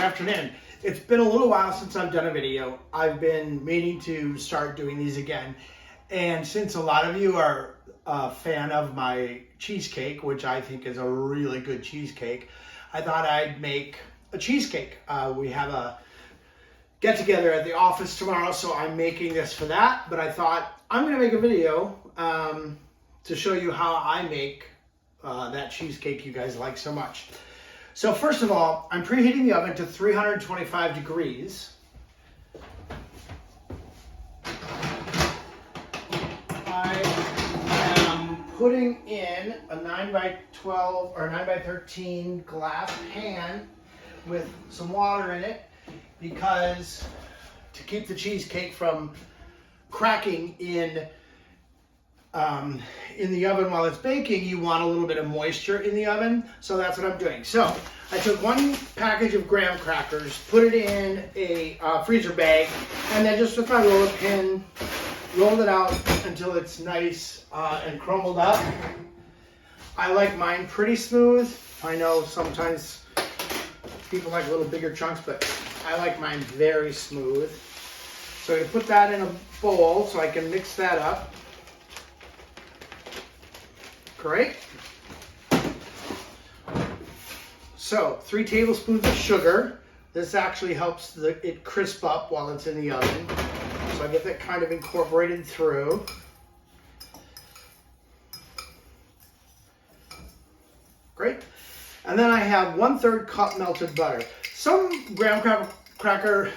Afternoon. It's been a little while since I've done a video. I've been meaning to start doing these again. And since a lot of you are a fan of my cheesecake, which I think is a really good cheesecake, I thought I'd make a cheesecake. We have a get together at the office tomorrow, so I'm making this for that. But I thought I'm going to make a video to show you how I make that cheesecake you guys like so much. So first of all, I'm preheating the oven to 325 degrees. I am putting in a 9x12 or 9x13 glass pan with some water in it because to keep the cheesecake from cracking in the oven while it's baking, you want a little bit of moisture in the oven, so that's what I'm doing. So I took one package of graham crackers, put it in a freezer bag, and then just with my roller pin, rolled it out until it's nice and crumbled up. I like mine pretty smooth. I know sometimes people like a little bigger chunks, but I like mine very smooth. So I put that in a bowl so I can mix that up. Great. So 3 tablespoons of sugar. This actually helps it crisp up while it's in the oven. So I get that kind of incorporated through. Great. And then I have 1/3 cup melted butter. Some graham cracker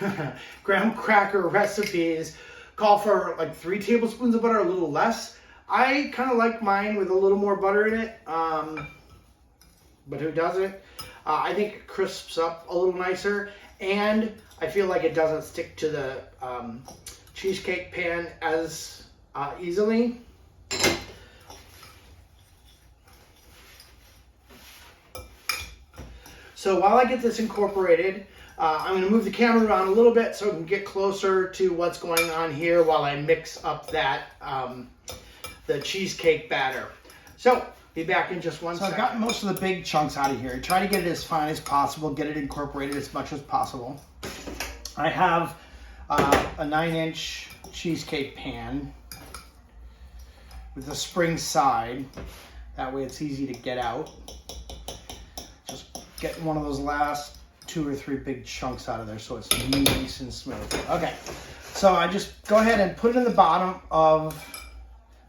recipes call for like 3 tablespoons of butter, a little less. I kind of like mine with a little more butter in it, but who doesn't? I think it crisps up a little nicer, and I feel like it doesn't stick to the cheesecake pan as easily. So while I get this incorporated, I'm going to move the camera around a little bit so I can get closer to what's going on here while I mix up that the cheesecake batter. So, be back in just one second. I've gotten most of the big chunks out of here. Try to get it as fine as possible, get it incorporated as much as possible. I have a 9-inch cheesecake pan with a spring side. That way it's easy to get out. Just get one of those last 2 or 3 big chunks out of there so it's nice and smooth. Okay, so I just go ahead and put it in the bottom of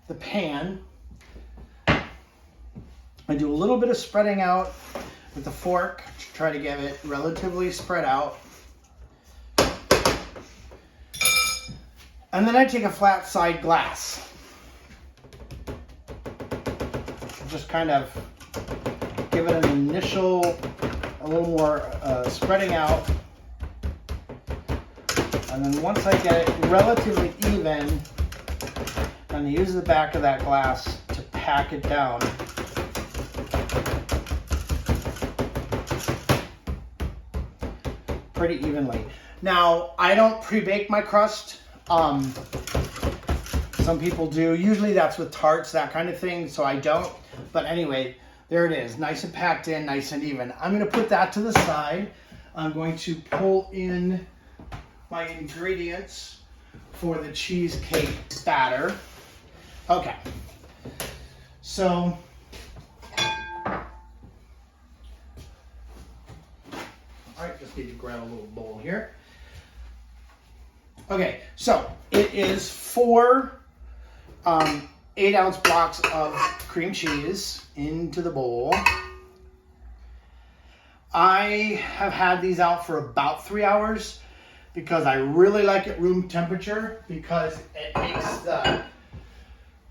the pan. I do a little bit of spreading out with the fork to try to get it relatively spread out. And then I take a flat side glass. Just kind of give it an initial, a little more spreading out. And then once I get it relatively even, I'm going to use the back of that glass to pack it down. Pretty evenly. Now, I don't pre-bake my crust. Some people do. Usually that's with tarts, that kind of thing, so I don't. But anyway, there it is. Nice and packed in, nice and even. I'm going to put that to the side. I'm going to pull in my ingredients for the cheesecake batter. Okay, so alright, just need to grab a little bowl here. Okay, so it is 4 8-ounce blocks of cream cheese into the bowl. I have had these out for about 3 hours because I really like it room temperature because it makes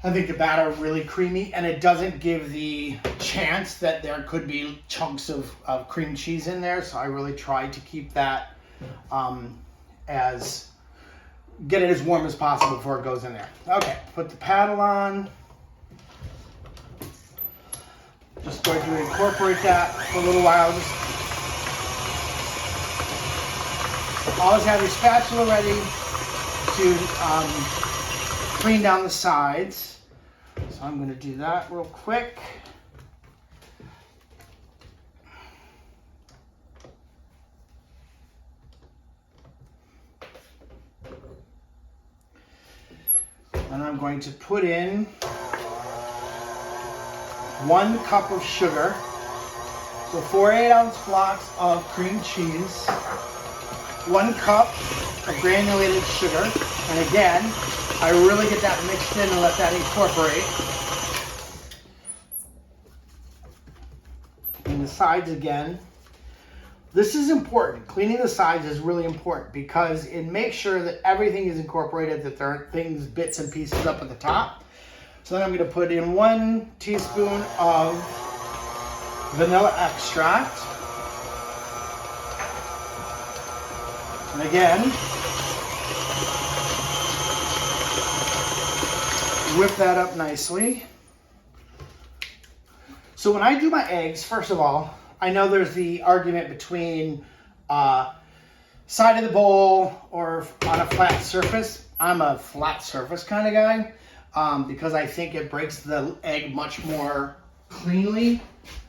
I think the batter really creamy, and it doesn't give the chance that there could be chunks of cream cheese in there. So I really try to keep that get it as warm as possible before it goes in there. Okay, put the paddle on. Just going to incorporate that for a little while. Just always have your spatula ready to clean down the sides. So I'm going to do that real quick. And I'm going to put in 1 cup of sugar. So 4 8-ounce blocks of cream cheese, 1 cup of granulated sugar. And again, I really get that mixed in and let that incorporate. And the sides again. This is important. Cleaning the sides is really important because it makes sure that everything is incorporated, that there aren't things, bits and pieces up at the top. So then I'm going to put in 1 teaspoon of vanilla extract. And again, whip that up nicely. So when I do my eggs, first of all, I know there's the argument between side of the bowl or on a flat surface. I'm a flat surface kind of guy because I think it breaks the egg much more cleanly.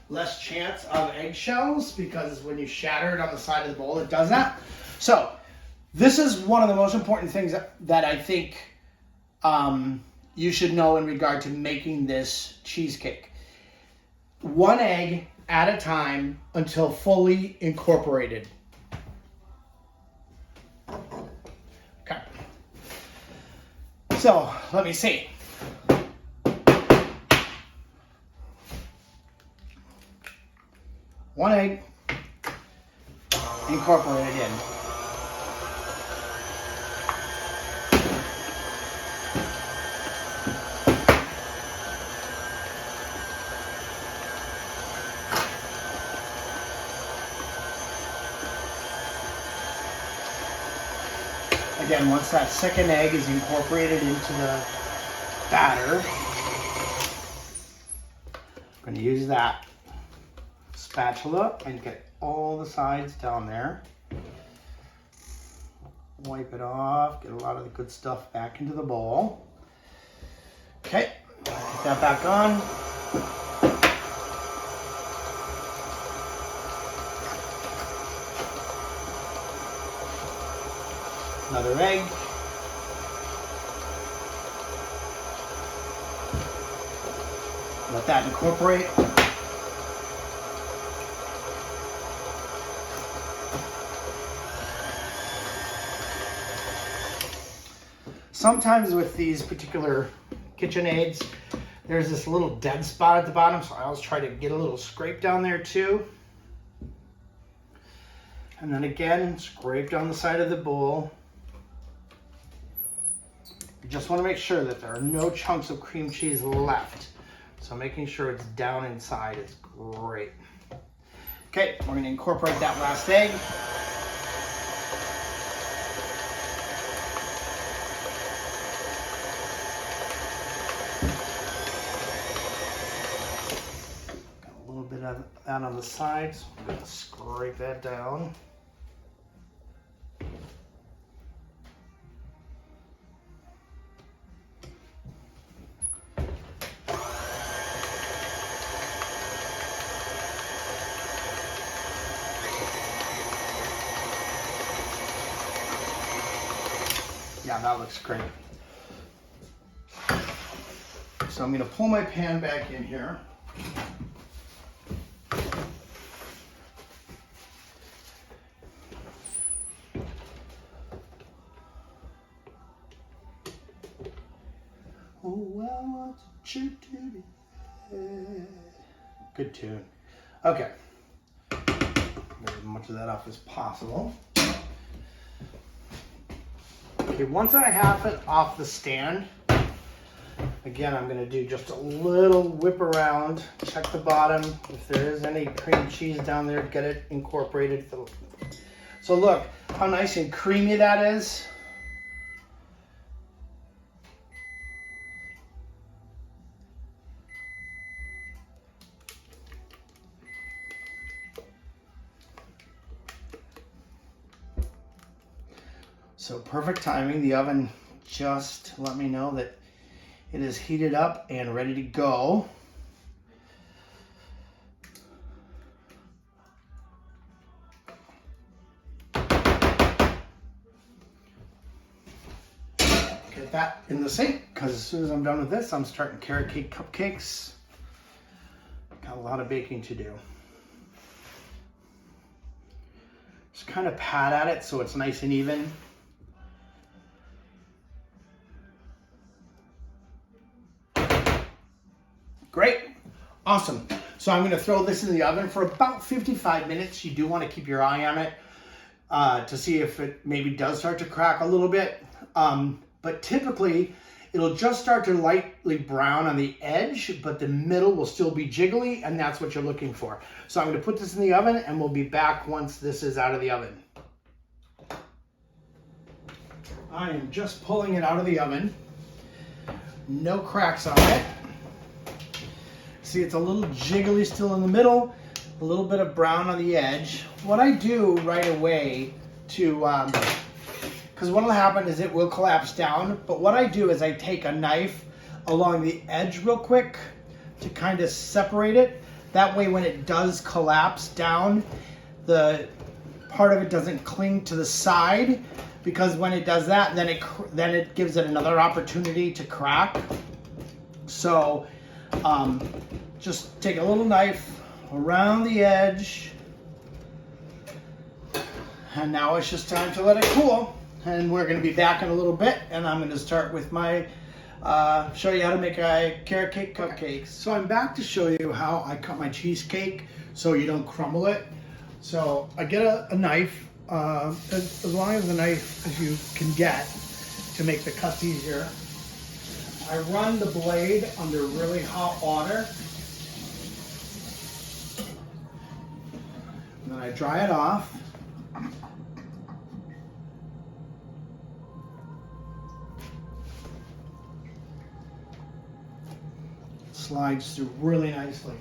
Less chance of eggshells because when you shatter it on the side of the bowl, it does that. So this is one of the most important things that I think you should know in regard to making this cheesecake. 1 egg at a time until fully incorporated. Okay. So let me see. One egg incorporated in. Again, once that second egg is incorporated into the batter, I'm going to use that spatula and get all the sides down there. Wipe it off, get a lot of the good stuff back into the bowl. Okay, get that back on. Another egg. Let that incorporate. Sometimes with these particular KitchenAids, there's this little dead spot at the bottom, so I always try to get a little scrape down there too. And then again, scrape down the side of the bowl. You just want to make sure that there are no chunks of cream cheese left. So making sure it's down inside is great. Okay, we're going to incorporate that last egg. Got a little bit of that on the sides. I'm going to scrape that down. Yeah, that looks great. So I'm going to pull my pan back in here. Oh, I want you to be there. Good tune. Okay. Get as much of that off as possible. Okay, once I have it off the stand, again, I'm going to do just a little whip around, check the bottom. If there is any cream cheese down there, get it incorporated. So look how nice and creamy that is. So perfect timing. The oven just let me know that it is heated up and ready to go. Get that in the sink, because as soon as I'm done with this, I'm starting carrot cake cupcakes. Got a lot of baking to do. Just kind of pat at it so it's nice and even. Great, awesome. So I'm gonna throw this in the oven for about 55 minutes. You do wanna keep your eye on it to see if it maybe does start to crack a little bit. But typically, it'll just start to lightly brown on the edge, but the middle will still be jiggly, and that's what you're looking for. So I'm gonna put this in the oven, and we'll be back once this is out of the oven. I am just pulling it out of the oven. No cracks on it. See, it's a little jiggly still in the middle, a little bit of brown on the edge. What I do right away to, because what will happen is it will collapse down, but what I do is I take a knife along the edge real quick to kind of separate it. That way when it does collapse down, the part of it doesn't cling to the side, because when it does that, then it gives it another opportunity to crack. So just take a little knife around the edge, and now it's just time to let it cool. And we're going to be back in a little bit, and I'm going to start with my show you how to make a carrot cake cupcakes. So I'm back to show you how I cut my cheesecake so you don't crumble it. So I get a knife, as long as a knife as you can get to make the cuts easier. I run the blade under really hot water, and then I dry it off. Slides through really nicely.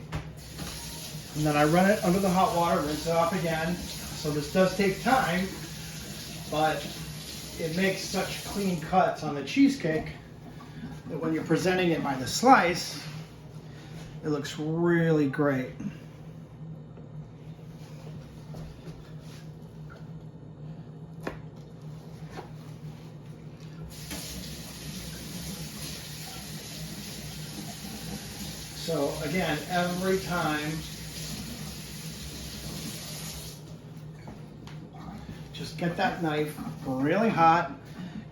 And then I run it under the hot water, rinse it off again. So this does take time, but it makes such clean cuts on the cheesecake that when you're presenting it by the slice, it looks really great. So again, every time, just get that knife really hot,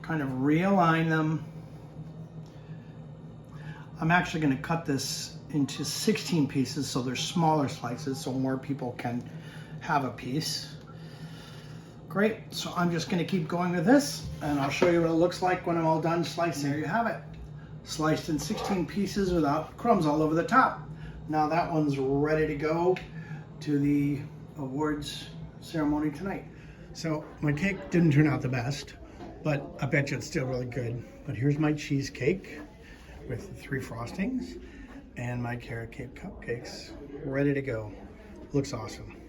kind of realign them. I'm actually going to cut this into 16 pieces so they're smaller slices so more people can have a piece. Great, so I'm just going to keep going with this, and I'll show you what it looks like when I'm all done slicing. There you have it. Sliced in 16 pieces without crumbs all over the top. Now that one's ready to go to the awards ceremony tonight. So my cake didn't turn out the best, but I bet you it's still really good. But here's my cheesecake with the 3 frostings and my carrot cake cupcakes ready to go. Looks awesome.